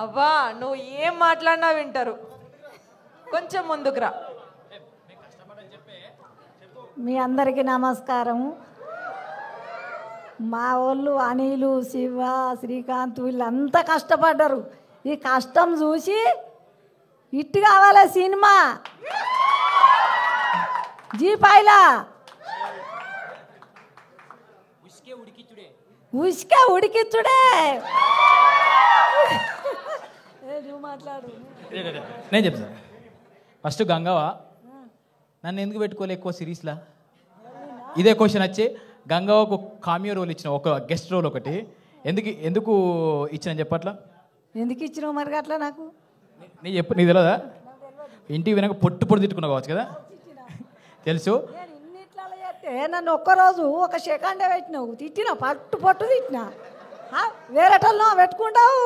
అవ్వా నువ్వు ఏం మాట్లాడినా వింటారు. కొంచెం ముందుకు రా. మీ అందరికీ నమస్కారం. మా వాళ్ళు అనిలు, శివ, శ్రీకాంత్ వీళ్ళంతా కష్టపడ్డారు. ఈ కష్టం చూసి ఇట్టు కావాలి సినిమా జీపాయిలా ఉసుకే ఉడికిచ్చుడే. నువ్వు మాట్లాడు. నేను చెప్తాను. ఫస్ట్ గంగవ్వ నన్ను ఎందుకు పెట్టుకోలే ఎక్కువ సిరీస్లా? ఇదే క్వశ్చన్ వచ్చి గంగవ్వకు కామియో రోల్ ఇచ్చిన, ఒక గెస్ట్ రోల్ ఒకటి ఎందుకు ఇచ్చిన చెప్పట్లా? ఎందుకు ఇచ్చినావు మరి అట్లా? నాకు నీ చెప్పు, నీకు తెలియదా? ఇంటికి వెనక పొట్టు పొట్టు తిట్టుకున్నావు కావచ్చు కదా, తెలుసు. నన్ను ఒక్కరోజు ఒక సెకండే పెట్టినావు, తిట్టినా పట్టు పట్టు తిట్టినా. వేరేటోళ్ళు పెట్టుకుంటావు,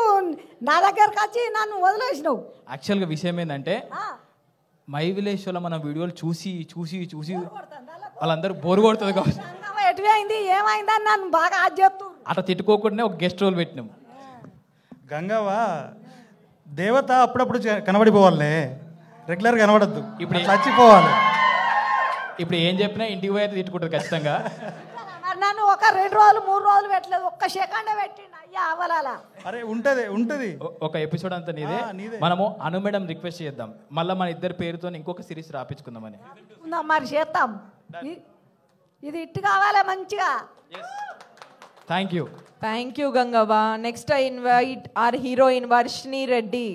నా దగ్గరకు వచ్చి నన్ను వదిలేసినావు. యాక్చువల్గా విషయం ఏంటంటే మై విలేజ్లో మన వీడియోలు చూసి చూసి చూసి వాళ్ళందరూ బోరు కొడుతుంది కావచ్చు. ఎటువైంది ఏమైందని నన్ను బాగా అది చెప్తూ అట్లా తిట్టుకోకుండా ఒక గెస్ట్ రోల్ పెట్టినాం. గంగవ్వ దేవత అప్పుడప్పుడు కనబడిపోవాలి, రెగ్యులర్ కనబడద్దు. ఇప్పుడు చచ్చిపోవాలి. ఇప్పుడు ఏం చెప్పినా ఇంటికి పోయి అయితే తిట్టుకుంటుంది ఖచ్చితంగా. నన్ను ఒక 2 రోజులు 3 రోజులు పెట్టలేదు, ఒక్క సెకండే పెట్టిండు. అయ్యా అవలాలా అరే ఉంటది ఒక ఎపిసోడ్ అంతా నీదే. మనము అను మేడం రిక్వెస్ట్ చేద్దాం, మళ్ళీ మన ఇద్దరు పేరుతో ఇంకొక సిరీస్ రాపించుకుందామని. మరి చేస్తాం. ఇది ఇట్టు కావాలి మంచిగా. Thank you Gangavva. Next I invite our heroine Varshini Reddy.